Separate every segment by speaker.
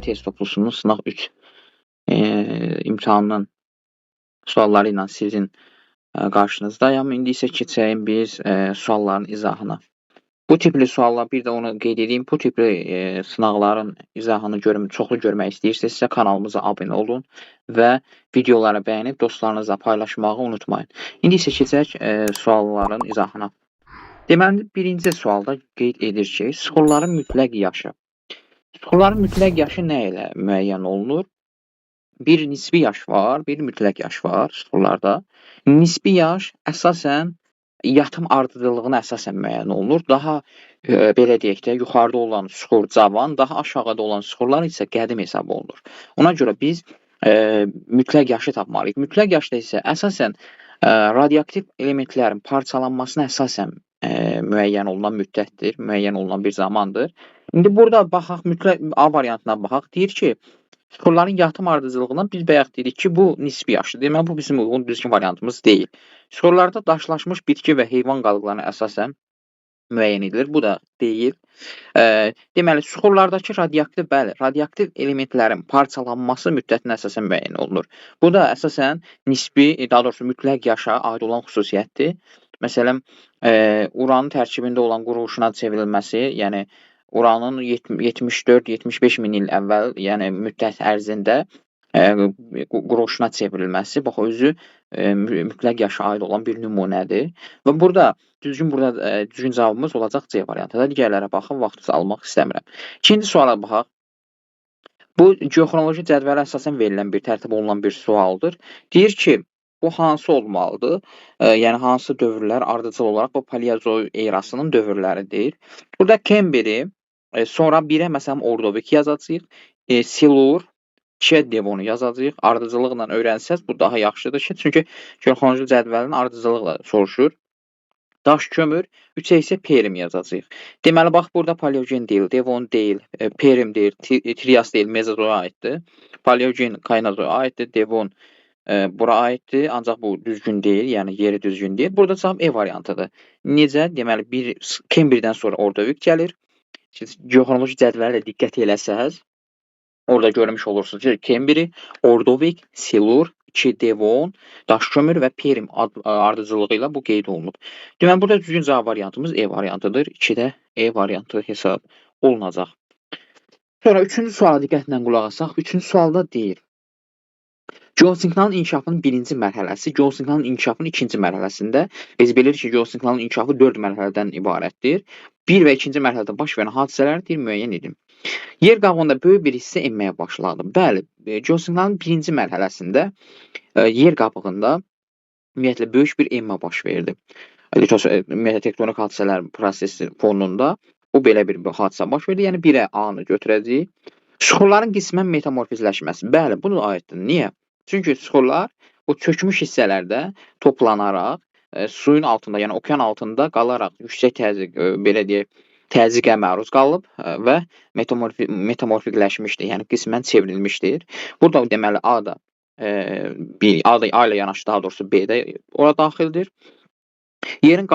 Speaker 1: test toplusunun sınaq 3 imtahanının sualları ilə sizin qarşınızdayım. İndi isə keçəyim biz sualların izahına. Bu tipli suallar, bir də onu qeyd edeyim, bu tipli sınaqların izahını çoxlu görmək istəyirsinizsə kanalımıza abunə olun və videoları bəyənib dostlarınızla paylaşmağı unutmayın. İndi isə keçək sualların izahına. Deməli, birinci sualda qeyd edir ki, sıxırların mütləq yaşı. Sıxırların mütləq yaşı nə ilə müəyyən olunur? Bir nisbi yaş var, bir mütləq yaş var sıxırlarda. Nisbi yaş əsasən yatım ardıcıllığına əsasən müəyyən olunur. Daha belə deyək də, yuxarıda olan sıxır cavan, daha aşağıda olan sıxırlar isə qədim hesab olunur. Ona görə biz mütləq yaşı tapmalıyıq. Mütləq yaşda isə əsasən radioaktiv elementlərin parçalanmasına əsasən müəyyən olunan müddətdir, müəyyən olunan bir zamandır. İndi burada baxaq, mütləq A variantına baxaq. Deyir ki, sıxırların yatım ardıcıllığından biz bayaq dedik ki, bu nisbi yaşdır. Deməli, bu bizim uyğun düzgün variantımız deyil. Sıxırlarda daşlaşmış bitki və heyvan qalıqlarına əsasən müəyyən edilir. Bu da deyil. Deməli, sıxırlardakı radioaktiv elementlərin parçalanması müddətinə əsasən müəyyən olunur. Bu da əsasən nisbi, daha doğrusu mütləq yaşa aid olan xüsusiyyətdir. Məsələn, uranın tərkibində olan quruluşuna çevrilməsi, yəni uranın 74-75 min il əvvəl, yəni müddət ərzində quruluşuna çevrilməsi, bax, özü mütləq yaşa aid olan bir nümunədir. Və burada düzgün cavabımız olacaq C variantıdır. Digərlərə baxın, vaxtınızı almaq istəmirəm. İkinci suala baxaq. Bu, geoxronoloji cədvələ əsasən verilən bir, tərtib olunan bir sualdır. Deyir ki, bu hansı olmalıdır? Yəni, hansı dövrlər ardıcıl olaraq bu Paleozoy erasının dövrləridir? Burada Kemberi, sonra 1-ə məsələn Ordovik yazacağıq, Silur, 2-ə Devonu yazacağıq. Ardıcıllıqla öyrənsəz bu daha yaxşıdır ki, çünki geoxronoloji cədvəlin ardıcıllıqla soruşur. Daş kömür, 3-ə isə Perim yazacağıq. Deməli, bax, burada Paleogen deyil, Devon deyil, Perim deyil, Trias deyil, Mezozoya aiddir. Paleogen Kainozoya aiddir, Devon bura aiddir, ancaq bu düzgün deyil, yəni yeri düzgün deyil. Burada cavab E variantıdır. Necə? Deməli, Kemberdən sonra Ordovik gəlir. Geoxronoloji cədvələ diqqət eləsəz, orada görmüş olursunuz ki, Kemberi, Ordovik, Silur, 2 Devon, daş kömür və Perim ardıcılığı ilə bu qeyd olunub. Deməli, burada düzgün cavab variantımız E variantıdır. 2-də E variantı hesab olunacaq. Sonra 3-cü suala diqqətlə qulaq asaq. 3-cü sualda deyir. Geosinkronun inkişafının birinci mərhələsi, geosinkronun inkişafının ikinci mərhələsində biz bilirik ki, geosinkronun inkişafı 4 mərhələdən ibarətdir. 1 və 2-ci mərhələdə baş verən hadisələri müəyyən edin. Yer qabığında böyük bir hissə enməyə başladı. Bəli, geosinkronun birinci mərhələsində yer qabığında ümumiyyətlə böyük bir enmə baş verdi. Ümumiyyətlə tektonik hadisələr prosesi fonunda bu belə bir hadisə baş verdi. Yəni 1-ə A-nı götürəcəyik. Sıxırların qismən metamorfizləşməsi. Bəli, bu da aiddir. Niyə? Çünki sıxırlar bu çökmüş hissələrdə toplanaraq suyun altında, yəni okean altında qalaraq yüksək təzyiqə məruz qalıb və metamorfikləşmişdir, yəni qismən çevrilmişdir. Burada deməli A da A ilə yanaşı, daha doğrusu B də ora daxildir. Yer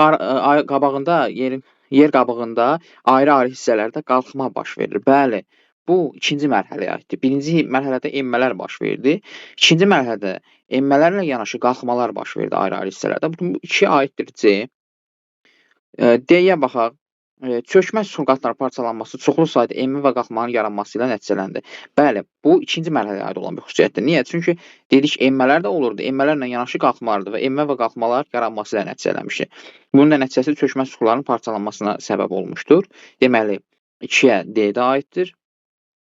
Speaker 1: qabığında ayrı-ayrı hissələrdə qalxma baş verir. Bəli, bu ikinci mərhələyə aiddir. Birinci mərhələdə enmələr baş verdi. İkinci mərhələdə enmələrlə yanaşı qalxmalar baş verdi ayrı-ayrı hissələrdə. Bu 2 aiddir C. D-yə baxaq. Çökmə surqatları parçalanması çoxlu sayda enmə və qalxmanın yaranması ilə nəticələndi. Bəli, bu ikinci mərhələyə aid olan bir xüsusiyyətdir. Niyə? Çünki dedik, enmələr də olurdu. Enmələrlə yanaşı qalxmalardı və enmə və qalxmalar yaranması ilə nəticələnmişdir. Bunun da nəticəsi çökmə suxurların parçalanmasına səbəb olmuşdur. Deməli, 2-yə D-də aiddir.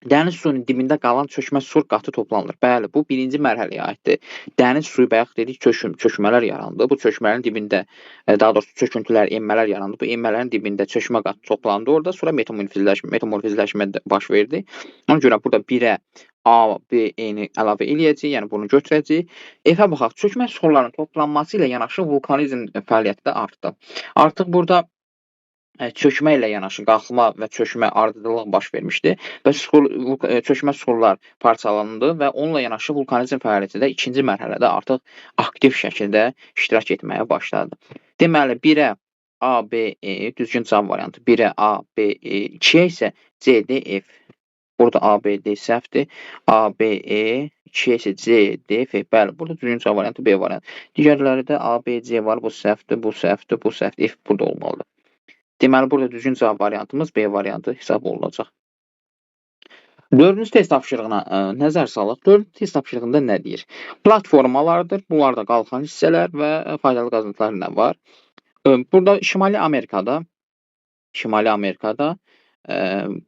Speaker 1: Dəniz suyunun dibində qalan çökmə sur qatı toplanılır. Bəli, bu birinci mərhələyə aiddir. Dəniz suyu bayaq dedik, çökmələr yarandı. Bu çökmələrin dibində, daha doğrusu çöküntülər, enmələr yarandı. Bu enmələrin dibində çökmə qatı toplandı. Orada sonra metamorfizləşmə baş verdi. Ona görə burada 1-ə A, B, E-ni əlavə eləyəcəyik, yəni bunu götürəcəyik. F-ə baxaq, çökmə suxurlarının toplanması ilə yanaşı vulkanizm fəaliyyəti də artdı. Artıq burada çökmə ilə yanaşı qalxma və çökmə ardıcıllıq baş vermişdi və çökmə suxurlar parçalandı və onunla yanaşı vulkanizm fəaliyyəti də ikinci mərhələdə artıq aktiv şəkildə iştirak etməyə başladı. Deməli, 1-ə A, B, E düzgün cavab variantı. 1-ə A, B, E, 2-yə isə C, D, F Burada ABD səhvdir. ABE, 2 isə C, D, F. Bəli, burada düzgün cavab variantı B variantı. Digərləri də ABC var, bu səhvdir, bu səhvdir, bu səhvdir, F burada olmalıdır. Deməli, burada düzgün cavab variantımız B variantı hesab olunacaq. 4-cü test tapşırığına nəzər salaq. 4-cü test tapşırığında nə deyir? Platformalardır. Bunlarda qalxan hissələr və faydalı qazıntılar nə var? Burada Şimali Amerikada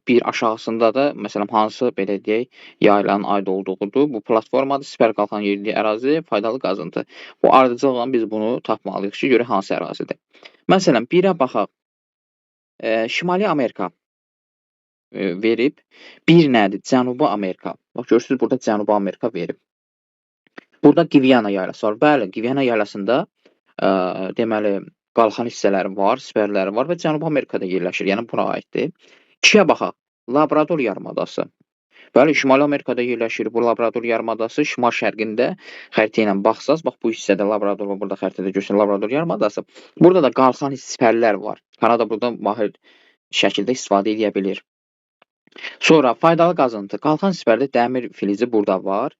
Speaker 1: bir aşağısında da məsələn hansı belə deyək yaylanın aid olduğudur. Bu platformadır. Sipər qalxan yerli ərazi, faydalı qazıntı. Bu ardıcılla biz bunu tapmalıyıq ki, görək hansı ərazidir. Məsələn, birə baxaq. Şimali Amerika verib. Bir nədir? Cənubi Amerika. Bax, görürsünüz, burada Cənubi Amerika verib. Burada Gviana yaylası var. Bəli, Gviana yaylasında deməli, qalxan hissələri var, sipərləri var və Cənubi Amerikada yerləşir. Yəni, buna aiddir. 2-yə baxaq. Labrador yarımadası. Bəli, Şimali Amerikada yerləşir. Bu Labrador yarımadası şimal-şərqində xəritə ilə baxsaz, bax, bu hissədə Labrador və burada xəritədə göstərilir Labrador yarımadası. Burada da qalxan sipərlər var. Kanada buradan mahir şəkildə istifadə edə bilir. Sonra faydalı qazıntı. Qalxan sipərdə dəmir filizi burada var.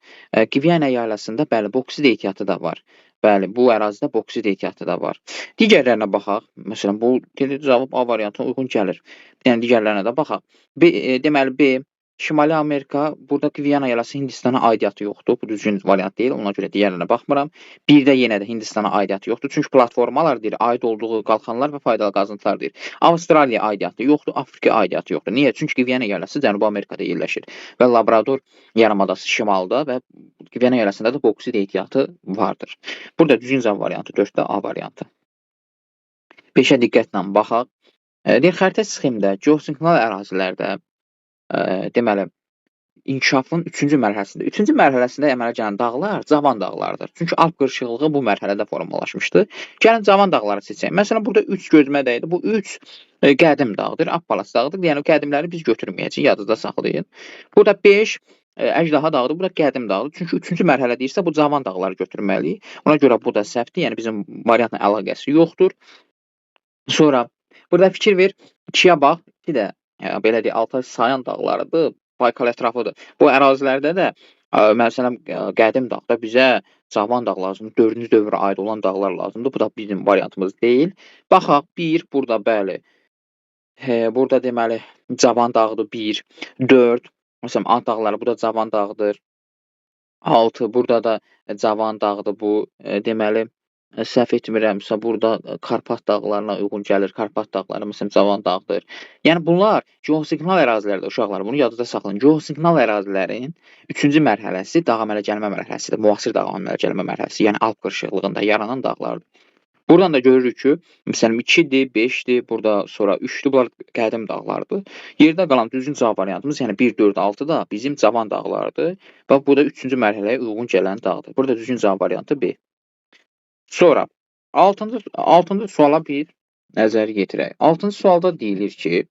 Speaker 1: Gviana yaylasında bəli, boksit ehtiyatı da var. Bəli, bu ərazidə boksit ehtiyatı da var. Digərlərinə baxaq. Məsələn, bu cavab A variantına uyğun gəlir. Yəni digərlərinə də baxaq. Deməli B, Şimali Amerika, burada Gviana yaylası Hindistana aidiyyatı yoxdur. Bu düzgün variant deyil. Ona görə digərlərinə baxmıram. Bir də yenə də Hindistana aidiyyatı yoxdur. Çünki platformalar deyir, aid olduğu qalxanlar və faydalı qazıntılar deyir. Avstraliya aidiyyatı yoxdur, Afrika aidiyyatı yoxdur. Niyə? Çünki Gviana yaylası Cənubi Amerikada yerləşir və Labrador yarımadası şimalda və Gviana yaylasında da boksit ehtiyatı vardır. Burada düzgün cavab variantı 4-də A variantı. 5-ə diqqətlə baxaq. Deyir, xəritə sxemdə geosinkronal ərazilərdə deməli, inkişafın 3-cü mərhələsində. 3-cü mərhələsində əmələ gələn dağlar Cavan dağlardır. Çünki Alp qırışıqlığı bu mərhələdə formalaşmışdı. Gəlin Cavan dağları seçək. Məsələn, burada 3 gözümə dəydi. Bu 3 qədim dağdır, Appalas dağıdır. Yəni, qədimləri biz götürməyəcəyik, yadınızda saxlayın. Burada 5 Əjdaha dağıdır, bu da qədim dağdır. Çünki 3-cü mərhələ deyirsə, bu Cavan dağları götürməliyik. Ona görə bu da səhvdir, yəni bizim variantla əlaqəsi yoxdur. Sonra, burada fikir ver, 2-yə bax, 2 də belə deyək, Altay Sayan dağlarıdır, Baykal ətrafıdır. Bu ərazilərdə də, məsələn, qədim dağda bizə Cavan dağ lazımdır, 4-cü dövrə aid olan dağlar lazımdır. Bu da bizim variantımız deyil. Baxaq, 1, burada bəli, burada deməli, Cavan dağdır, 1, 4, məsələn, Ant dağları, bu da Cavan dağdır, 6, burada da Cavan dağdır, bu deməli, səhv etmirəmsə, burada Karpat dağlarına uyğun gəlir. Karpat dağları, məsələn, Cavan dağdır. Yəni, bunlar geosinkronal ərazilərdə, uşaqlar, bunu yadınızda saxlayın. Geosinkronal ərazilərin 3-cü mərhələsi dağ əmələ gəlmə mərhələsidir. Müasir dağ əmələ gəlmə mərhələsi, yəni Alp qırışıqlığında yaranan dağlardır. Buradan da görürük ki, məsələn, 2-dir, 5-dir, burada sonra 3-dür, bunlar qədim dağlardır. Yerdə qalan düzgün cavab variantımız, yəni 1, 4, 6 da bizim Cavan dağlardır və bu da 3-cü mərhələyə uyğun gələn dağdır. Burada düzgün cavab variantı B. Sonra 6-cı suala bir nəzər yetirək. 6-cı sualda deyilir ki,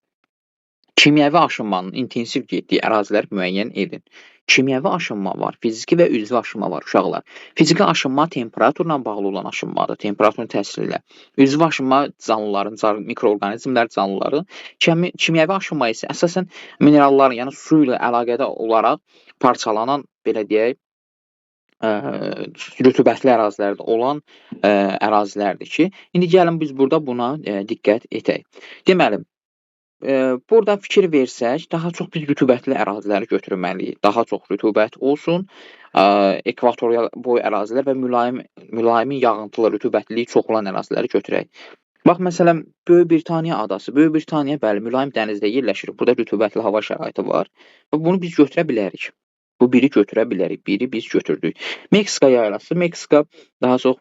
Speaker 1: kimyəvi aşınmanın intensiv getdiyi ərazilər müəyyən edin. Kimyəvi aşınma var, fiziki və üzvi aşınma var, uşaqlar. Fiziki aşınma temperaturla bağlı olan aşınmadır, temperaturun təsiri ilə. Üzvi aşınma canlıların, mikroorqanizmlər canlıların. Kimyəvi aşınma isə əsasən mineralların, yəni su ilə əlaqədə olaraq parçalanan, belə deyək, rütubətli ərazilərdə olan ərazilərdir ki, indi gəlin biz burada buna diqqət edək. Deməli, burada fikir versək, daha çox biz rütubətli əraziləri götürməliyik. Daha çox rütubət olsun, ekvatorial boy ərazilər və mülayim yağıntılı, rütubətliliyi çox olan əraziləri götürək. Bax, məsələn, Böyük Britaniya adası. Böyük Britaniya, bəli, mülayim dənizdə yerləşir. Burada rütubətli hava şəraiti var və bunu biz götürə bilərik. Bu biri götürə bilərik, biri biz götürdük. Meksika yaylası, Meksika daha çox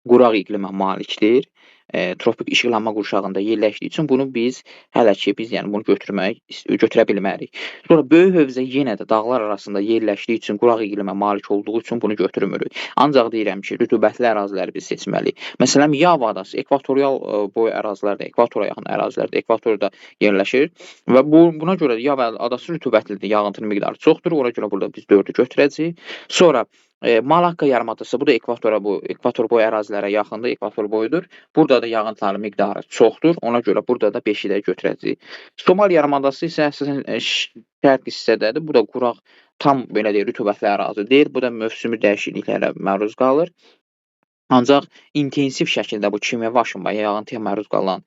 Speaker 1: quraq iqlimə malikdir. Tropik işıqlanma qurşağında yerləşdiyi üçün bunu biz hələ ki yəni bunu götürə bilmərik. Sonra böyük hövzə yenə də dağlar arasında yerləşdiyi üçün quraq iqlimə malik olduğu üçün bunu götürmürük. Ancaq deyirəm ki, rütubətli əraziləri biz seçməliyik. Məsələn, Yava adası ekvatorial boy ərazilərdə, ekvatora yaxın ərazilərdə, ekvatorda yerləşir və buna görə də Yava adası rütubətlidir, yağıntının miqdarı çoxdur. Ona görə burada biz 4-ü götürəcəyik. Sonra Malakka yarımadası, bu da ekvator boy ərazilərə yaxındır, ekvator boyudur. Burada burada da yağıntıların miqdarı çoxdur. Ona görə burada da 5-i də götürəcəyik. Somali yarımadası isə əsasən şərq hissədədir. Bu da quraq, tam belə deyək, rütubətli ərazi deyil. Bu da mövsümi dəyişikliklərə məruz qalır. Ancaq intensiv şəkildə bu kimyəvi aşınmaya, yağıntıya məruz qalan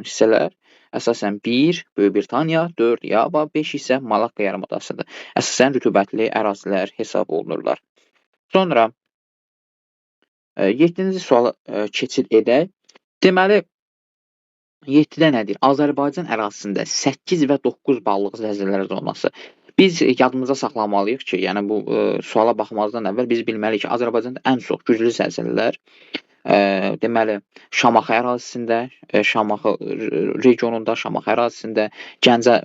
Speaker 1: hissələr əsasən 1 Böyük Britaniya, 4 Yava, 5 isə Malakka yarımadasıdır. Əsasən rütubətli ərazilər hesab olunurlar. Sonra 7-ci suala keçid edək. Deməli, 7-də nədir? Azərbaycan ərazisində 8 və 9 ballıq zəlzələ zonası. Biz yadımıza saxlamalıyıq ki, yəni bu suala baxmazdan əvvəl biz bilməliyik ki, Azərbaycanda ən çox güclü zəlzələlər deməli Şamaxı ərazisində, Şamaxı regionunda, Şamaxı ərazisində, Gəncə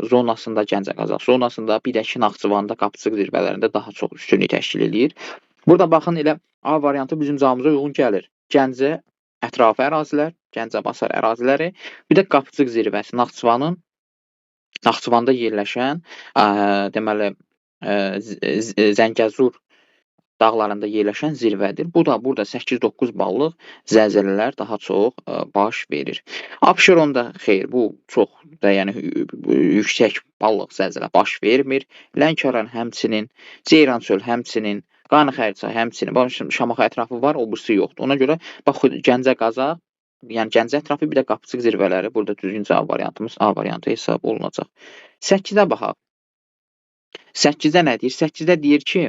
Speaker 1: zonasında, Gəncə-Qazax zonasında, bir də ki, Naxçıvanda, Qapıçıq zirvələrində daha çox üstünlük təşkil edir. Burada baxın, elə A variantı bizim cavabımıza uyğun gəlir. Gəncə ətrafı ərazilər, Gəncə-Basar əraziləri, bir də Qapıçıq zirvəsi, Naxçıvanda yerləşən, deməli, Zəngəzur dağlarında yerləşən zirvədir. Bu da burada 8-9 ballıq zəlzələlər daha çox baş verir. Abşeronda xeyr, bu çox da yəni yüksək ballıq zəlzələ baş vermir. Lənkəran həmçinin, Ceyrançöl həmçinin, Qanıxərçay həmçinin, Şamaxı ətrafı var, o birisi yoxdur. Ona görə bax Gəncə-Qazax, yəni Gəncə ətrafı, bir də Qapıçıq zirvələri burada düzgün cavab variantımız A variantı hesab olunacaq. 8-də baxaq. 8-də nə deyir? 8-də deyir ki,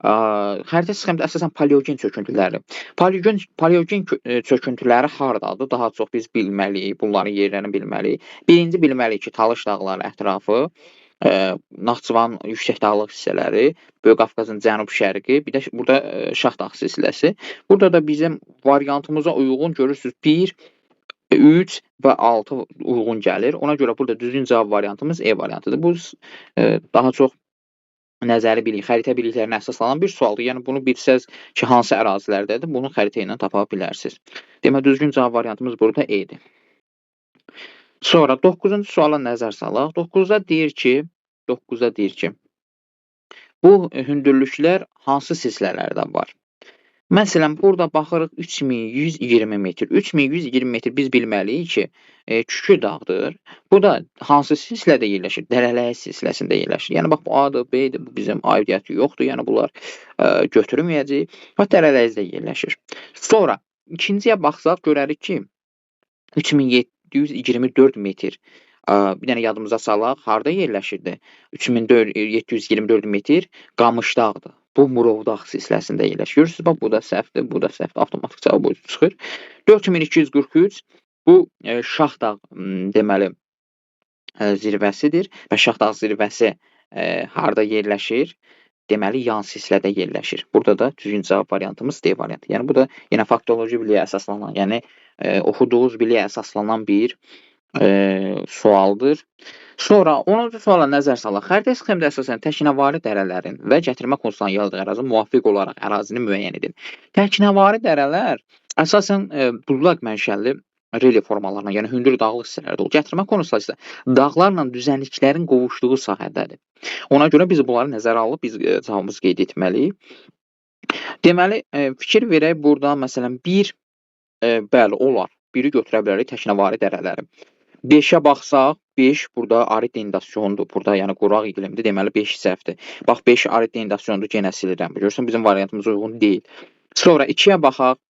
Speaker 1: xəritə sxemdə əsasən paleogen çöküntüləri. Paleogen çöküntüləri hardadır? Daha çox biz bilməliyik, bunların yerlərini bilməliyik. Birinci bilməliyik ki, Talış dağları ətrafı, Naxçıvanın yüksək dağlıq hissələri, Böyük Qafqazın cənub-şərqi, bir də burada Şahdağ silsiləsi. Burada da bizim variantımıza uyğun görürsünüz 1, 3 və 6 uyğun gəlir. Ona görə burada düzgün cavab variantımız E variantıdır. Bu daha çox nəzəri bilik, xəritə biliklərinə əsaslanan bir sualdır. Yəni bunu bilsəz ki, hansı ərazilərdədir, bunu xəritə ilə tapa bilərsiniz. Demək, düzgün cavab variantımız burada E-dir. Sonra 9-cu suala nəzər salaq. 9-da deyir ki, bu hündürlüklər hansı silsilələrdə var? Məsələn, burada baxırıq 3120 metr. 3120 metr biz bilməliyik ki, Kükü dağdır. Bu da hansı silsilədə yerləşir? Dərələyə silsiləsində yerləşir. Yəni, bax, bu A-dır, B-dir, bu bizim aidiyyəti yoxdur. Yəni, bunlar götürülməyəcək. Bax, dərələyizdə yerləşir. Sonra, ikinciyə baxsaq, görərik ki, 3724 metr. Bir dənə yadımıza salaq, harada yerləşirdi? 3724 metr Qamışdağdır. Bu Murovdağ silsiləsində yerləşir. Görürsünüz, bax, bu da səhvdir, bu da səhvdir. Avtomatik cavab çıxır. 4243 bu Şahdağ deməli zirvəsidir və Şahdağ zirvəsi harada yerləşir? Deməli, yan silsilədə yerləşir. Burada da düzgün cavab variantımız D variantı. Yəni, bu da yenə faktoloji biliyə əsaslanan, yəni oxuduğunuz biliyə əsaslanan bir sualdır. Sonra 10-cu suala nəzər salaq. Xəritə sxemdə əsasən təknəvari dərələrin və gətirmə konuslarına yayıldığı ərazi müvafiq olaraq ərazini müəyyən edin. Təknəvari dərələr əsasən bulaq mənşəli relyef formalarına, yəni hündür dağlıq hissələrdə olur. Gətirmə konusları isə dağlarla düzənliklərin qovuşduğu sahədədir. Ona görə biz bunları nəzərə alıb biz cavabımızı qeyd etməliyik. Deməli, fikir verək burada məsələn 1, bəli, olar. 1-i götürə bilərik təknəvari dərələri. 5-ə baxsaq, 5 burada arid dendasyondur. Burada yəni quraq iqlimdir. Deməli 5 səhvdir. Bax 5 arid dendasyondur, yenə silirəm. Görürsən bizim variantımıza uyğun deyil. Sonra 2-yə baxaq.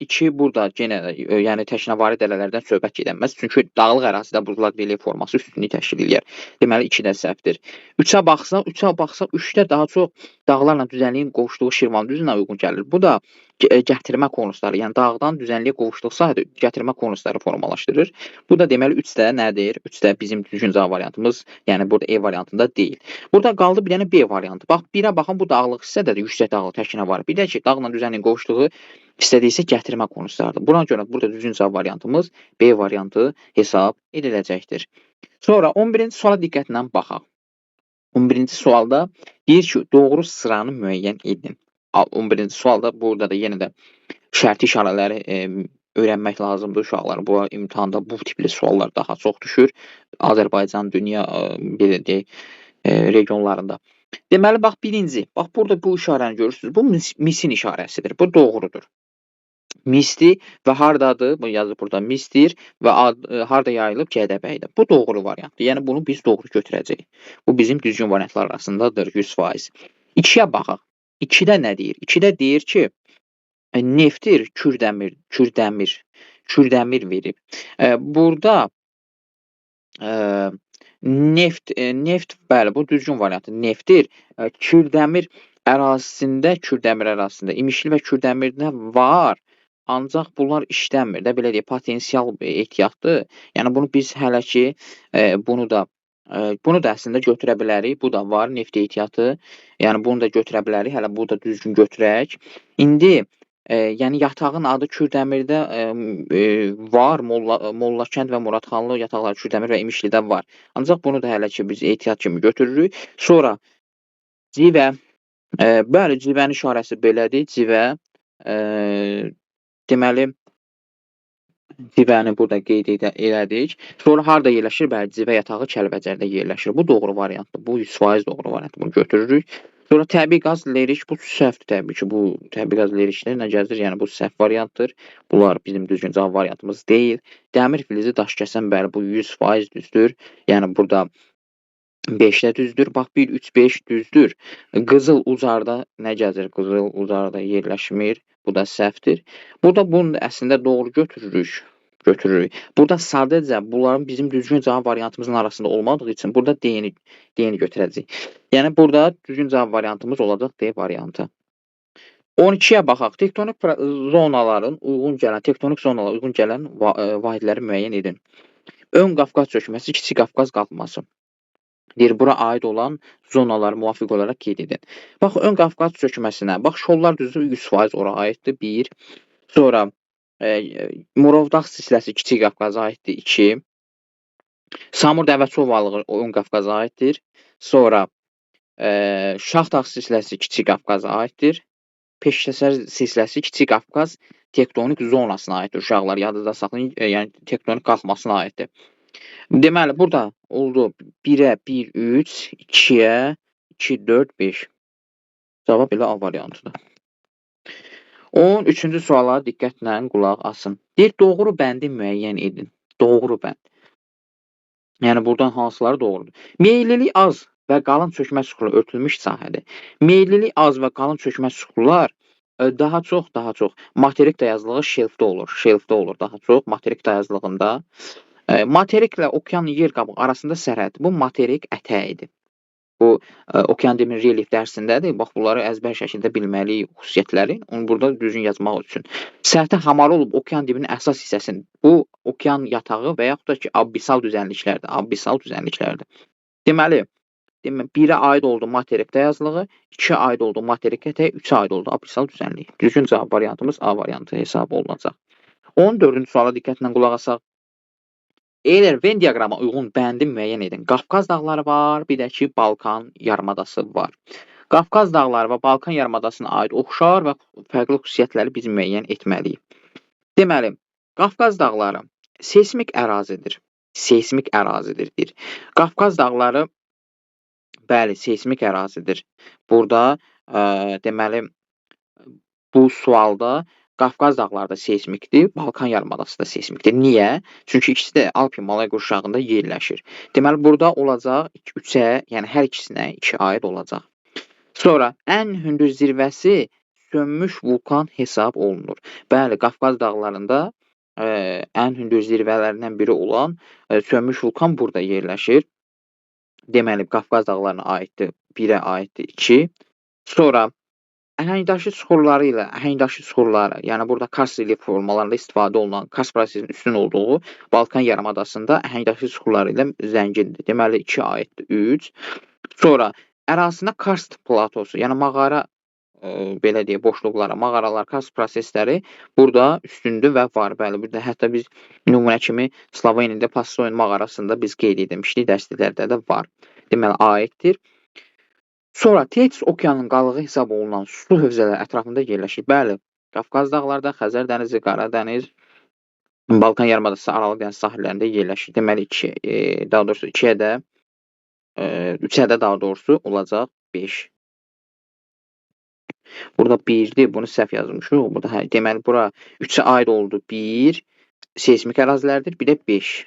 Speaker 1: 2 burada yenə yəni təknəvari dərələrdən söhbət gedəməz. Çünki dağlıq ərazidə buzlaq relyef forması üstünlük təşkil edir. Deməli 2 də səhvdir. 3-ə baxsaq, 3-də daha çox dağlarla düzənliyin qovuşduğu Şirvan düzünə uyğun gəlir. Bu da gətirmə konusları, yəni dağdan düzənliyə qovuşduğu sahədə gətirmə konusları formalaşdırır. Bu da deməli 3-də nədir? 3-də bizim düzgün cavab variantımız, yəni burada E variantında deyil. Burada qaldı bir dənə B variantı. Bax, 1-ə baxın, bu dağlıq hissədədir, yüksək dağlıq təknəvari. Bir də ki, dağla düzənliyin qovuşduğu hissədə isə gətirmə konuslarıdır. Buna görə burada düzgün cavab variantımız B variantı hesab ediləcəkdir. Sonra 11-ci suala diqqətlə baxaq. 11-ci sualda deyir ki, doğru sıranı müəyyən edin. 11-ci sualda burada da yenə də şərti işarələri öyrənmək lazımdır uşaqlar. Bu imtahanda bu tipli suallar daha çox düşür. Azərbaycan, dünya belə deyək, regionlarında. Deməli, bax, birinci, bax, burada bu işarəni görürsünüz. Bu misin işarəsidir. Bu doğrudur. Misti və hardadır? Bu yazıb burada mistir və harda yayılıb? Gədəbəydə. Bu doğru variantdır. Yəni bunu biz doğru götürəcəyik. Bu bizim düzgün variantlar arasındadır 100%. 2-yə baxaq. 2-də nə deyir? 2-də deyir ki, neftdir, kürdəmir verib. Burada neft bəli, bu düzgün variantdır. Neftdir. Kürdəmir ərazisində imişli və kürdəmirdə var. Ancaq bunlar işləmir də, belə deyək, potensial ehtiyatdır. Yəni bunu biz hələ ki bunu da əslində götürə bilərik. Bu da var, neft ehtiyatı. Yəni bunu da götürə bilərik. Hələ bu da düzgün götürək. İndi yəni yatağın adı Kürdəmirdə var. Mollakənd və Muradxanlı yataqları Kürdəmir və İmişlidə var. Ancaq bunu da hələ ki biz ehtiyat kimi götürürük. Sonra civə. Bəli, civənin işarəsi belədir. Civə deməli civəni burada qeyd elədik. Sonra harda yerləşir? Bəli, civə yatağı Kəlbəcərdə yerləşir. Bu doğru variantdır. Bu 100% doğru variantdır. Bunu götürürük. Sonra təbii qaz lirik, bu səhvdir təbii ki. Bu təbii qaz lirikdir. Nə gəzir? Yəni bu səhv variantdır. Bunlar bizim düzgün cavab variantımız deyil. Dəmir filizi daşkəsən, bəli, bu 100% düzdür. Yəni burada 5-də düzdür. Bax 1, 3, 5 düzdür. Qızıl ucarda nə gəzir? Qızıl ucarda yerləşmir. Bu da səhvdir. Burada bunu əslində doğru götürürük. Burada sadəcə bunların bizim düzgün cavab variantımızın arasında olmadığı üçün burada D-ni götürəcəyik. Yəni burada düzgün cavab variantımız olacaq D variantı. 12-yə baxaq. Tektonik zonalara uyğun gələn vahidləri müəyyən edin. Ön Qafqaz çökməsi, Kiçik Qafqaz qalxması. Deyir, bura aid olan zonaları müvafiq olaraq qeyd edin. Bax, ön Qafqaz çökməsinə. Bax, Şollar düzü 100% ora aiddir. 1. Sonra Murovdağ silsiləsi Kiçik Qafqaza aiddir. 2. Samur Dəvəçi ovalığı ön Qafqaza aiddir. Sonra Şahdağ silsiləsi Kiçik Qafqaza aiddir. Peşkəsər silsiləsi Kiçik Qafqaz tektonik zonasına aiddir. Uşaqlar yadınızda saxlayın, yəni tektonik qalxmasına aiddir. Deməli, burada oldu 1-ə 1, 3, 2-yə 2, 4, 5. Cavab elə A variantıdır. 13-cü suala diqqətlə qulaq asın. Deyir, doğru bəndi müəyyən edin. Doğru bənd. Yəni, buradan hansıları doğrudur? Meyillilik az və qalın çökmə süxurlu örtülmüş sahədir. Meyillilik az və qalın çökmə süxurlar daha çox materik dayazlığı şelfdə olur daha çox materik dayazlığında. Materiklə okean yer qabığı arasında sərhəd. Bu materik ətəyidir. Bu okean demir relyef dərsindədir. Bax, bunları əzbər şəkildə bilməliyik xüsusiyyətləri. Onu burada düzgün yazmaq üçün. Sərhədə hamarı olub okean dibinin əsas hissəsinin. Bu okean yatağı və yaxud da ki, abbisal düzənliklərdir. Deməli, 1-ə aid oldu materik dayazlığı, 2-ə aid oldu materik ətəyi, 3-ə aid oldu abbisal düzənlik. Düzgün cavab variantımız A variantı hesab olunacaq. 14-cü suala diqqətlə qulaq asaq. Eğer Venn diaqrama uyğun bəndi müəyyən edin. Qafqaz dağları var, bir də ki, Balkan yarımadası var. Qafqaz dağları və Balkan yarımadasına aid oxşar və fərqli xüsusiyyətləri biz müəyyən etməliyik. Deməli, Qafqaz dağları seysmik ərazidir. Deyir. Qafqaz dağları bəli, seysmik ərazidir. Burada deməli bu sualda Qafqaz dağları da seysmikdir, Balkan yarımadası da seysmikdir. Niyə? Çünki ikisi də Alp-Himalay qurşağında yerləşir. Deməli, burada olacaq 3-ə, yəni hər ikisinə 2 aid olacaq. Sonra, ən hündür zirvəsi sönmüş vulkan hesab olunur. Bəli, Qafqaz dağlarında ən hündür zirvələrindən biri olan sönmüş vulkan burada yerləşir. Deməli, Qafqaz dağlarına aiddir, 1-ə aiddir 2. Sonra, əhəngdaşı süxurları, yəni burada kars relief formalarında istifadə olunan kars prosesinin üstün olduğu Balkan yarımadasında əhəngdaşı süxurları ilə zəngindir. Deməli, 2 aiddir, 3. Sonra, ərazisində karst platosu, yəni mağara, belə deyək, boşluqlara, mağaralar, karst prosesləri burada üstündür və var. Bəli, burada hətta biz nümunə kimi Sloveniyada Passoyun mağarasında biz qeyd edilmişdik, dərsliklərdə də var. Deməli, aiddir. Sonra, Tetis okeanın qalığı hesab olunan su hövzələri ətrafında yerləşir. Bəli, Qafqaz dağlarda, Xəzər dənizi, Qara dəniz, Balkan yarımadası, Aralıq dəniz sahillərində yerləşir. Deməli, 2-yə də, 3-ə də daha doğrusu olacaq 5. Burada 1-dir. Bunu səhv yazmışıq. Burada deməli bura 3-ə aid oldu 1 seysmik ərazilərdir. Bir də 5.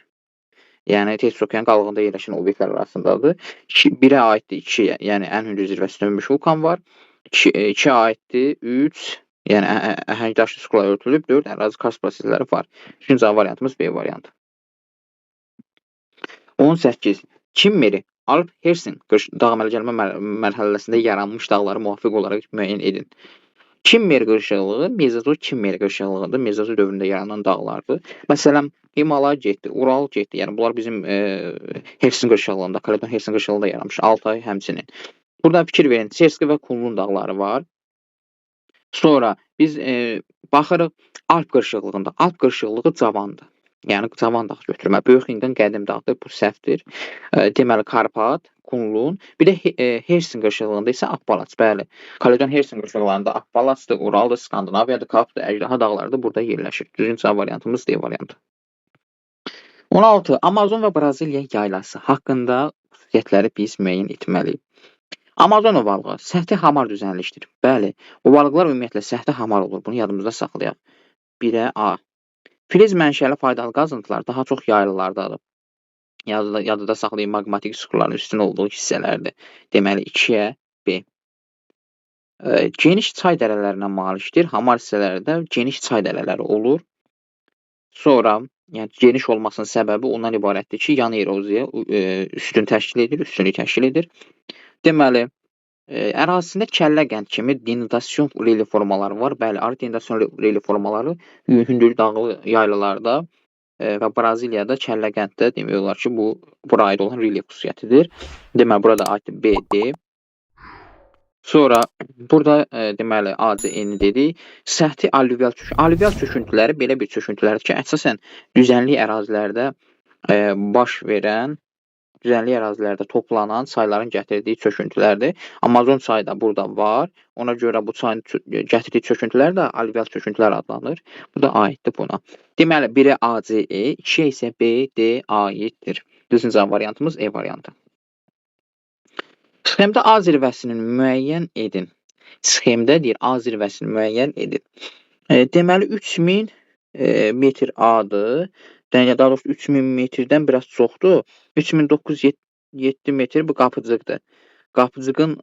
Speaker 1: Yəni Tezis okean qalığında yerləşən obyektlər arasındadır. 1-ə aiddir 2, yəni ən hündür zirvəsi sönmüş vulkan var. 2-ə aiddir 3, yəni əhəng daşlı sular örtülüb, 4 ərazi kars prosesləri var. Üçüncü variantımız B variantı. 18. Kimmeri Alp Hersin dağ əmələ mərhələsində yaranmış dağları müvafiq olaraq müəyyən edin. Kimmer qırışıqlığı Mezozoik Kimmer qırışıqlığıdır. Mezozoik dövründə yaranan dağlardır. Məsələn, Himalay getdi, Ural getdi. Yəni bunlar bizim Hersin qırışıqlığında, Kaledon Hersin qırışıqlığında yaranmış. Altay həmçinin. Burada fikir verin, Serski və Kunlun dağları var. Sonra biz baxırıq Alp qırışıqlığında. Alp qırışıqlığı cavandır. Yəni cavan dağ götürmə. Böyük Hindin qədim dağdır, bu səhvdir. Deməli Karpat, Kunlun, bir də Hersin qırışıqlığında isə Appalaç. Bəli, Kaledon Hersin qırışıqlığında Appalaçdır, Uraldır, Skandinaviyadır, Kapdır, Əjdaha dağları da burada yerləşir. Düzgün cavab variantımız D variantı. 16. Amazon və Braziliya yaylası haqqında xüsusiyyətləri biz müəyyən etməliyik. Amazon ovalığı səthi hamar düzənlikdir. Bəli, ovalıqlar ümumiyyətlə səthi hamar olur. Bunu yadımızda saxlayaq. 1-ə A. Filiz mənşəli faydalı qazıntılar daha çox yaylılardadır. Yadda saxlayın, maqmatik suxurların üstün olduğu hissələrdir. Deməli 2-ə B. Geniş çay dərələrinə malikdir. Hamar hissələrdə geniş çay dərələri olur. Sonra, yəni geniş olmasının səbəbi ondan ibarətdir ki, yan eroziya üstünlük təşkil edir. Deməli, ərazisində kəllə-qənd kimi denudasyon relief formaları var. Bəli, arı denudasyon relief formaları hündür dağlı yaylalarda və Braziliyada kəllə-qənddə demək olar ki, bura aid olan relief xüsusiyyətidir. Deməli, burada aiddir B, D. Sonra burada deməli ACN dedik. Səthi alüvyal çöküntüləri belə bir çöküntülərdir ki, əsasən düzənlik ərazilərdə baş verən, düzənlik ərazilərdə toplanan çayların gətirdiyi çöküntülərdir. Amazon çayı da burada var. Ona görə bu çayın gətirdiyi çöküntülər də alüvyal çöküntülər adlanır. Bu da aiddir buna. Deməli, 1-ə ACE, 2-ə isə B, D aiddir. Düzgün cavab variantımız E variantı. Sxemdə A zirvəsini müəyyən edin. Sxemdə deyir, A zirvəsini müəyyən edin. Deməli, 3000 metr A-dır. Daha doğrusu 3000 metrdən biraz çoxdur. 3907 metr bu qapıcıqdır. Qapıcığın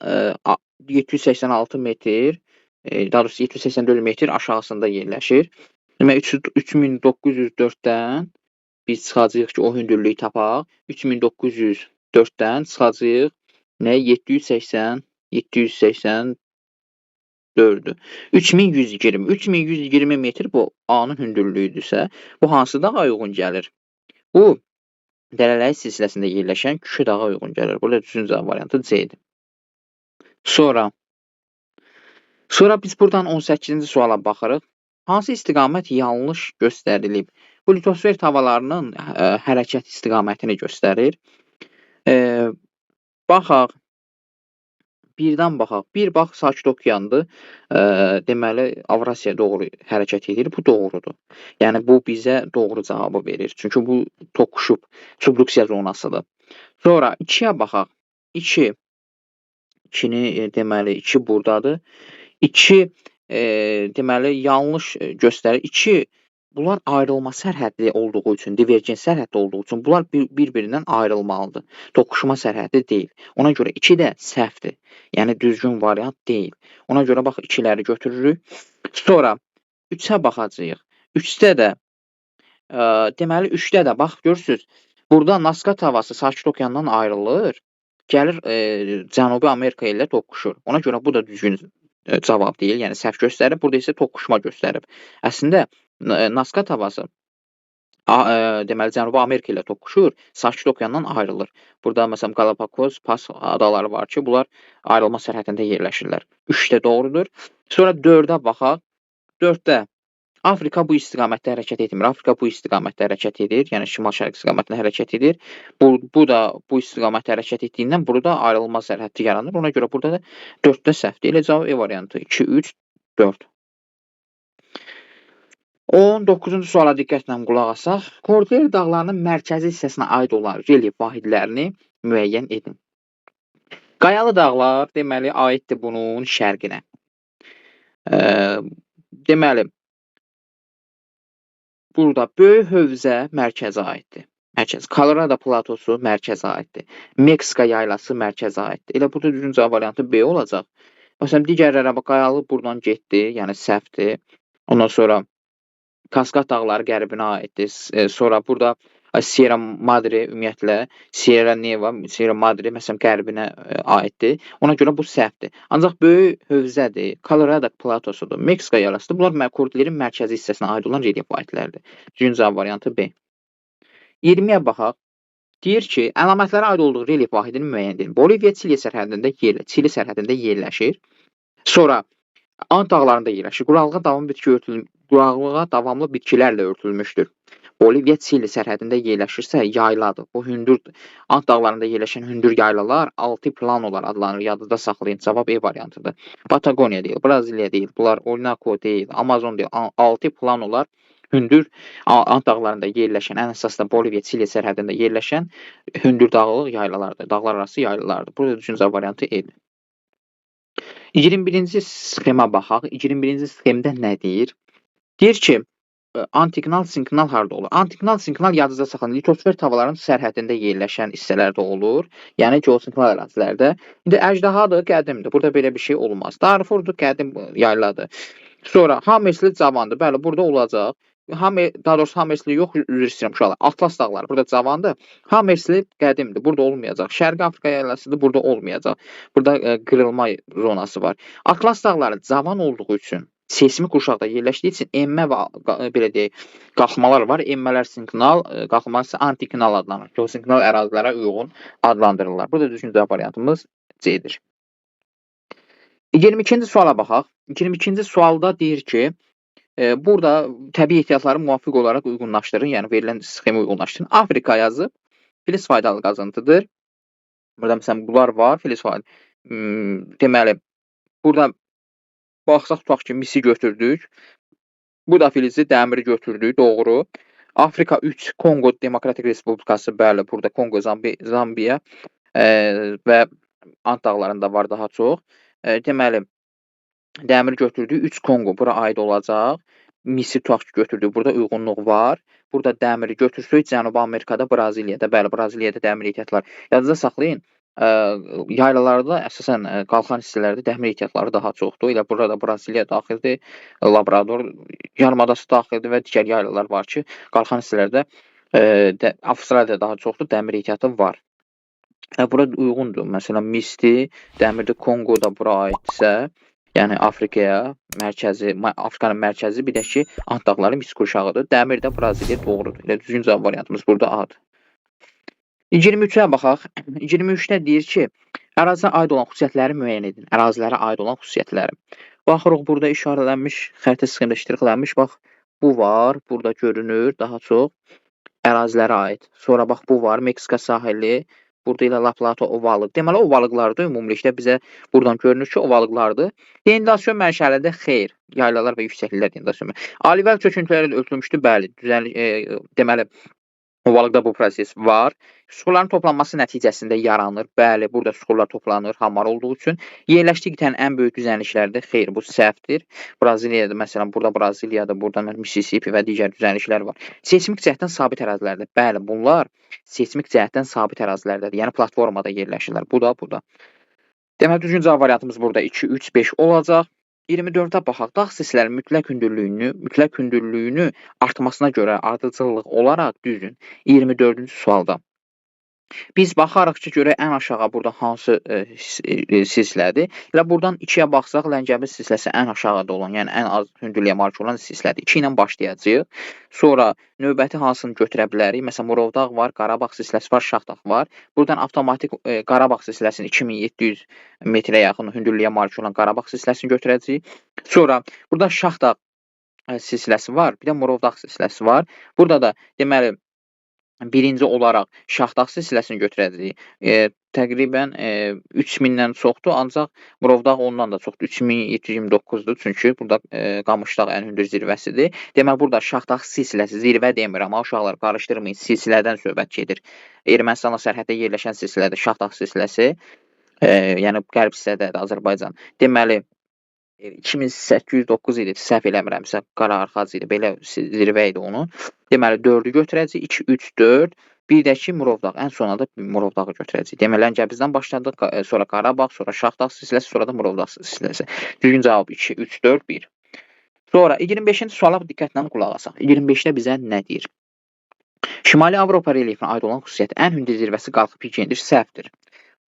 Speaker 1: 786 metr, daha doğrusu 784 metr aşağısında yerləşir. Demək, 3904-dən biz çıxacağıq ki, o hündürlüyü tapaq. 3904-dən çıxacağıq. Nə? 784-dür. 3120 metr bu A-nın hündürlüyüdürsə, bu hansı dağa uyğun gəlir? Bu, Dərələyi silsiləsində yerləşən Küşü dağa uyğun gəlir. Burada düzgün cavab variantı C-dir. Sonra biz buradan 18-ci suala baxırıq. Hansı istiqamət yanlış göstərilib? Bu litosfer havalarının hərəkət istiqamətini göstərir. Baxaq. Birdən baxaq. Bir bax, Sakit okeandır. Deməli, Avrasiyaya doğru hərəkət edir. Bu doğrudur. Yəni, bu bizə doğru cavabı verir. Çünki bu toqquşub, subduksiya zonasıdır. Sonra 2-yə baxaq. 2-ni, deməli, 2 buradadır. 2, deməli, yanlış göstərir. 2, bunlar ayrılma sərhədli olduğu üçün, divergent sərhədli olduğu üçün bunlar bir-birindən ayrılmalıdır. Toqquşma sərhədli deyil. Ona görə 2 də səhvdir. Yəni, düzgün variant deyil. Ona görə bax, 2-ləri götürürük. Sonra 3-ə baxacağıq. 3-də də, deməli, 3-də də, bax, görürsünüz, burada Naskat havası Sakit okeandan ayrılır, gəlir Cənubi Amerika ilə toqquşur. Ona görə bu da düzgün cavab deyil, yəni səhv göstərib, burada isə toqquşma göstərib. Əslində, Naskat havası deməli, Cənubi Amerika ilə toqquşur, Sakit okeandan ayrılır. Burada, məsələn, Galapagos, Pas adaları var ki, bunlar ayrılma sərhədində yerləşirlər. 3 də doğrudur. Sonra 4-ə baxaq. 4-də Afrika bu istiqamətdə hərəkət etmir. Afrika bu istiqamətdə hərəkət edir, yəni şimal-şərq istiqamətində hərəkət edir. Bu da bu istiqamətdə hərəkət etdiyindən burada ayrılma sərhədi yaranır. Ona görə burada da 4-də səhvdir. Elə cavab E variantı. 2, 3, 4. 19-cu suala diqqətlə qulaq asaq. Kordilyer dağlarının mərkəzi hissəsinə aid olan relief vahidlərini müəyyən edin. Qayalı dağlar deməli aiddir bunun şərqinə. Deməli, burada böyük hövzə mərkəzə aiddir. Kolorado platosu mərkəzə aiddir. Meksika yaylası mərkəzə aiddir. Elə burada düzgün cavab variantı B olacaq. Məsələn, digərlərə bax, Qayalı buradan getdi, yəni səhvdir. Ondan sonra Kaskad dağları qərbinə aiddir. Sonra burada Sierra Madre ümumiyyətlə Sierra Neva, Sierra Madre məsələn qərbinə aiddir. Ona görə bu səhvdir. Ancaq böyük hövzədir, Colorado platosudur, Meksika yarasıdır. Bunlar Kordillerin mərkəzi hissəsinə aid olan relyef vahidləridir. Düzgün cavab variantı B. 20-yə baxaq. Deyir ki, əlamətlərə aid olduğu relyef vahidini müəyyən edin. Boliviya Çili sərhədində yerləşir. Sonra Ant dağlarında yerləşir. Quraqlığa davamlı bitkilərlə örtülmüşdür. Boliviya Çili sərhədində yerləşirsə yayladır. Bu hündür Ant dağlarında yerləşən hündür yaylalar altiplan adlanır. Yadınızda saxlayın. Cavab E variantıdır. Patagoniya deyil, Braziliya deyil, bunlar Orinoco deyil, Amazon deyil. Altiplanolar hündür Ant dağlarında yerləşən, ən əsas da Boliviya Çili sərhədində yerləşən hündür dağlıq yaylalardır. Dağlar arası yaylalardır. Burada düzgün cavab variantı E'dir. 21-ci sxemə baxaq. 21-ci sxemdə nə deyir? Deyir ki, antiklinal sinklinal harda olur? Antiklinal sinklinal yadınızda saxlayın. Litosfer tavaların sərhədində yerləşən hissələrdə olur. Yəni geosinklinal ərazilərdə. İndi əjdahadır, qədimdir. Burada belə bir şey olmaz. Darfurdur, qədim yayladır. Sonra Hamersli cavandır. Bəli, burada olacaq. Daha doğrusu Hamersli yox, üzr istəyirəm uşaqlar. Atlas dağları burada cavandır. Hamersli qədimdir. Burada olmayacaq. Şərqi Afrika yaylasıdır. Burada olmayacaq. Burada qırılma zonası var. Atlas dağları cavan olduğu üçün, seismik qurşaqda yerləşdiyi üçün emmə və belə deyək, qalxmalar var. Emmələr sinklinal, qalxmalar isə antiklinal adlanır. Geosinklinal ərazilərə uyğun adlandırılırlar. Burada düzgün cavab variantımız C-dir. 22-ci suala baxaq. 22-ci sualda deyir ki, burada təbii ehtiyatları müvafiq olaraq uyğunlaşdırın, yəni verilən sxemi uyğunlaşdırın. Afrika yazıb, filiz faydalı qazıntıdır. Burada məsələn bunlar var, filiz faydalı. Deməli, burada baxsaq tutaq ki, misi götürdük. Bu da filizi, dəmiri götürdük, doğru. Afrika 3, Kongo Demokratik Respublikası, bəli, burada Kongo, Zambiya və Ant dağlarında var daha çox. Deməli, dəmir götürdük, 3 Kongo bura aid olacaq. Misi tutaq ki, götürdük, burada uyğunluq var. Burada dəmiri götürsək, Cənubi Amerikada, Braziliyada, bəli, Braziliyada dəmir ehtiyatları. Yadınızda saxlayın, yaylalarda, əsasən qalxan hissələrdə dəmir ehtiyatları daha çoxdur. Elə burada Braziliya daxildir, Labrador yarımadası daxildir və digər yaylalar var ki, qalxan hissələrdə Avstraliyada daha çoxdur, dəmir ehtiyatı var. Burada uyğundur. Məsələn, misdir, dəmirdə Kongoda bura aiddirsə, yəni Afrikaya, Afrikanın mərkəzi, bir də ki, Ant dağları mis qurşağıdır. Dəmir də Braziliya doğrudur. Elə düzgün cavab variantımız burada A-dır. 23-ə baxaq. 23-də deyir ki, əraziyə aid olan xüsusiyyətləri müəyyən edin. Ərazilərə aid olan xüsusiyyətləri. Baxırıq, burada işarələnmiş, xəritə sxemdə iştiraklanmış, bax, bu var, burada görünür daha çox ərazilərə aid. Sonra bax, bu var, Meksika sahili, burada ilə La Plata ovalıq. Deməli, ovalıqlardır, ümumilikdə bizə buradan görünür ki, ovalıqlardır. Dendasyon mərhələdə xeyr, yaylalar və yüksəkliklər dendasyon. Alivəl çöküntüləri ölçülmüşdür, bəli, deməli, ovalıqda bu proses var. Suxurların toplanması nəticəsində yaranır. Bəli, burada suxurlar toplanır, hamar olduğu üçün. Yerləşdiyi qitənin ən böyük düzənliklərdə xeyr, bu səhvdir. Braziliyada, məsələn, burada Braziliyada, burada Mississippi və digər düzənliklər var. Seismik cəhətdən sabit ərazilərdir. Bəli, bunlar seismik cəhətdən sabit ərazilərdədir. Yəni platformada yerləşirlər. Bu da, bu da. Deməli, düzgün cavab variantımız burada 2, 3, 5 olacaq. 24-ə baxaq. Dağ sislərinin mütləq hündürlüyünü artmasına görə ardıcıllıq olaraq düzün. 24-cü sualda. Biz baxarıq ki, görək ən aşağı burada hansı silsilədir. Elə buradan 2-yə baxsaq, Ləngəbir silsiləsi ən aşağıda olan, yəni ən az hündürlüyə malik olan silsilədir. 2 ilə başlayacağıq. Sonra növbəti hansını götürə bilərik? Məsələn, Murovdağ var, Qarabağ silsiləsi var, Şahdağ var. Buradan avtomatik Qarabağ silsiləsinin 2700 metrə yaxın hündürlüyə malik olan Qarabağ silsiləsini götürəcəyik. Sonra burada Şahdağ silsiləsi var, bir də Murovdağ silsiləsi var. Burada da deməli birinci olaraq Şahdağ silsiləsini götürəcəyik. Təqribən 3000-dən çoxdur, ancaq Murovdağ ondan da çoxdur. 3729-dur, çünki burada Qamışdağ ən hündür zirvəsidir. Deməli, burada Şahdağ silsiləsi, zirvə demir, amma uşaqlar qarışdırmayın, silsilədən söhbət gedir. Ermənistanla sərhəddə yerləşən silsilədir Şahdağ silsiləsi, yəni qərb hissədədir Azərbaycan. Deməli, 2809 idi, səhv eləmirəmsə, Qararxaz idi, belə zirvə idi onun. Deməli 4-ü götürəcəyik, 2, 3, 4, bir də ki Murovdağ, ən sona da Murovdağı götürəcəyik. Deməli Əngəbizdən başladıq, sonra Qarabağ, sonra Şahdağ silsiləsi, sonra da Murovdağ silsiləsi. Düzgün cavab 2, 3, 4, 1. Sonra 25-ci suala diqqətlə qulaq asaq. 25-də bizə nə deyir? Şimali Avropa relyefinə aid olan xüsusiyyəti ən hündür zirvəsi qalxıb indir, səhvdir.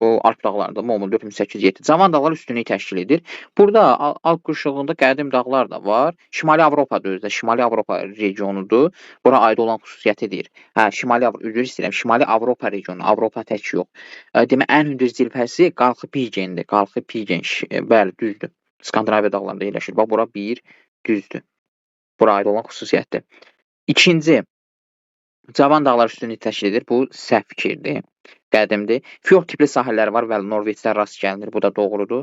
Speaker 1: Bu Alp dağlarında Momul 4807. Cavan dağlar üstünlüyü təşkil edir. Burada Alp qırşığında qədim dağlar da var. Şimali Avropada özdə Şimali Avropa regionudur. Bura aid olan xüsusiyyətidir. Şimali Avropa üzr istəyirəm. Şimali Avropa regionu, Avropa tək yox. Demək ən hündür zirvəsi Qalxıpigendir. Qalxıpigen, bəli, düzdür. Skandinaviya dağlarında yerləşir. Bax bura 1 düzdür. Bura aid olan xüsusiyyətdir. İkinci, cavan dağlar üstünlüyü təşkil edir. Bu səhv fikirdir. Qədimdir. Fjord tipli sahilləri var və Norveçdə rast gəlinir. Bu da doğrudur.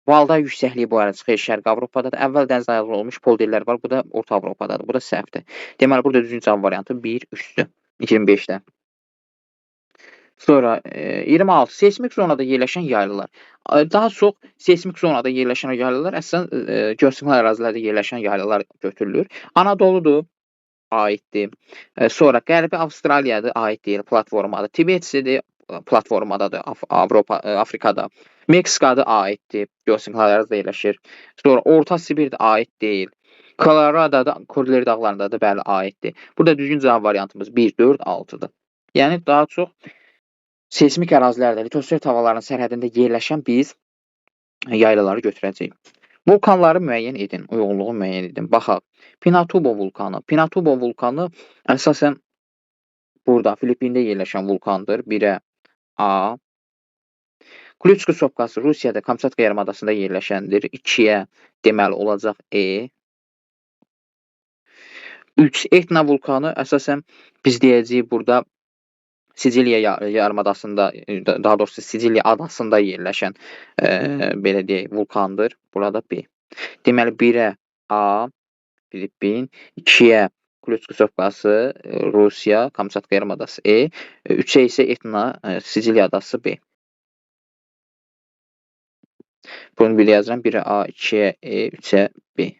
Speaker 1: Valda yüksəkliyi bu arada çıxır Şərq Avropadadır. Əvvəl dənizdə ayrılmış olmuş polderlər var. Bu da Orta Avropadadır. Bu da səhvdir. Deməli, burada düzgün cavab variantı 1 3-dür. 25-də. Sonra 26. Seismik zonada yerləşən yaylılar. Daha çox seismik zonada yerləşən yaylılar əslən geotermal ərazilərdə yerləşən yaylılar götürülür. Anadoludur, aiddir. Sonra Qərbi Avstraliyadır, aid deyil, platformadır. Tibet-sidir, platformadadır, Afrikada. Meksikadır, aiddir, geotermal ərazidə yerləşir. Sonra Orta Sibirdir, aid deyil. Koloradoda, Kordilyer dağlarındadır, bəli, aiddir. Burada düzgün cavab variantımız 1, 4, 6-dır. Yəni daha çox seismik ərazilərdə, litosfer havalarının sərhədində yerləşən biz yaylaları götürəcəyik. Vulkanları müəyyən edin, uyğunluğu müəyyən edin. Baxaq, Pinatubo vulkanı. Pinatubo vulkanı əsasən burada Filippində yerləşən vulkandır. 1-ə A. Klüçkü sopkası Rusiyada Kamçatka yarımadasında yerləşəndir. 2-yə deməli olacaq E. 3. Etna vulkanı əsasən biz deyəcəyik burada Siciliya yarımadasında, daha doğrusu Siciliya adasında yerləşən belə deyək vulkandır. Burada B. Deməli 1-ə A, Filippin, 2-yə Klüçkü sopkası Rusiya, Kamçatka yarımadası E, 3-ə isə Etna, Siciliya adası B. Bunu bir yazıram. 1-ə A, 2-yə E, 3-ə B.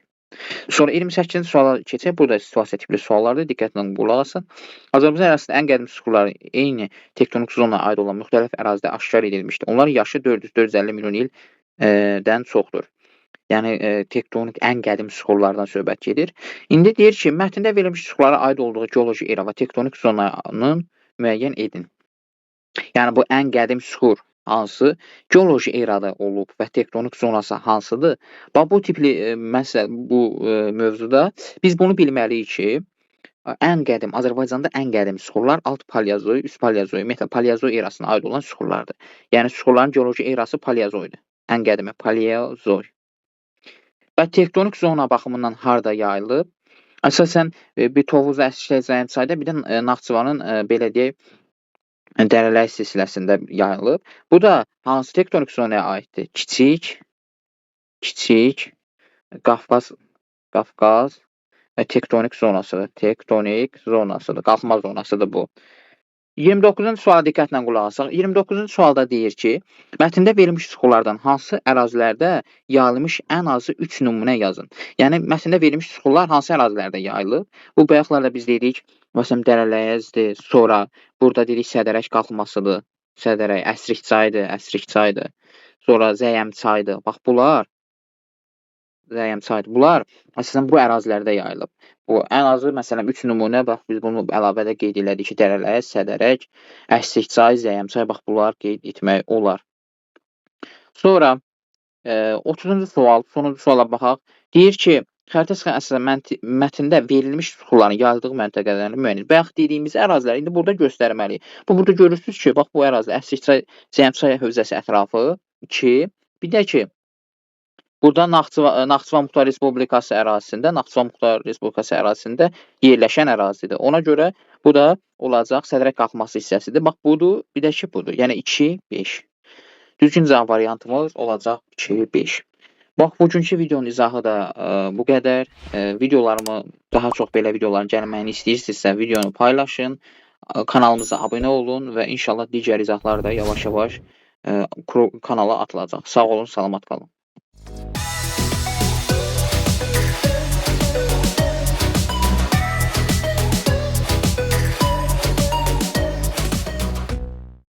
Speaker 1: Sonra 28-ci suala keçək. Burada situasiya tipli suallardır. Diqqətlə qulaq asın. Azərbaycan ərazisində ən qədim süxurlar eyni tektonik zonaya aid olan müxtəlif ərazidə aşkar edilmişdir. Onların yaşı 400-450 milyon ildən çoxdur. Yəni tektonik ən qədim süxurlardan söhbət gedir. İndi deyir ki, mətndə verilmiş süxurlara aid olduğu geoloji era və tektonik zonanın müəyyən edin. Yəni bu ən qədim süxur hansı, geoloji erada olub və tektonik zonası hansıdır? Bax, bu tipli mövzuda biz bunu bilməliyik ki, ən qədim, Azərbaycanda ən qədim süxurlar alt paleozoy, üst paleozoy, metapaleozoy erasına aid olan süxurlardır. Yəni süxurların geoloji erası paleozoydur. Ən qədimi paleozoy. Və tektonik zona baxımından harda yayılıb? Əsasən bir Tovuz, Əsgər, Zəyimçayda, bir də Naxçıvanın belə deyək, Dərələr silsiləsində yayılıb. Bu da hansı tektonik zonaya aiddir? Kiçik Qafqaz tektonik zonasıdır. Tektonik zonasıdır. Qalxma zonasıdır bu. 29-cu suala diqqətlə qulaq asaq. 29-cu sualda deyir ki, mətndə verilmiş süxurlardan hansı ərazilərdə yayılmış ən azı 3 nümunə yazın. Yəni, mətndə verilmiş süxurlar hansı ərazilərdə yayılıb? Bu bayaqlarda biz dedik, məsələn, Dərələyəzdir, sonra burada dedik Sədərək qalxmasıdır, Sədərək, Əsrikçaydır, sonra Zəyəmçaydır. Bax, bunlar əsasən bu ərazilərdə yayılıb. Bu, ən azı, məsələn, 3 nümunə, bax, biz bunu əlavədə qeyd elədik ki, Dərələyəz, Sədərək, Əsrikçay, Zəyəmçay, bax, bunlar qeyd etmək olar. Sonra 30-cu sual, sonuncu suala baxaq. Deyir ki, xəritə çıxan əsasən mətndə verilmiş süxurların yayıldığı məntəqələrini müəyyən edin. Bayaq dediyimiz ərazilər indi burada göstərməliyik. Burada görürsünüz ki, bax, bu ərazi Əsrikçay, Zəyəmçay hövzəsi ətrafı 2, bir də ki, burada Naxçıvan Muxtar Respublikası ərazisində yerləşən ərazidir. Ona görə bu da olacaq Sədərək qalxması hissəsidir. Bax, budur, bir də ki, budur. Yəni 2, 5. Düzgün cavab variantımız olacaq 2, 5. Bax, bugünkü videonun izahı da bu qədər. Videolarımı, daha çox belə videoların gəlməyini istəyirsinizsə, videonu paylaşın, kanalımıza abunə olun və inşallah digər izahlar da yavaş-yavaş kanala atılacaq. Sağ olun, salamat qalın.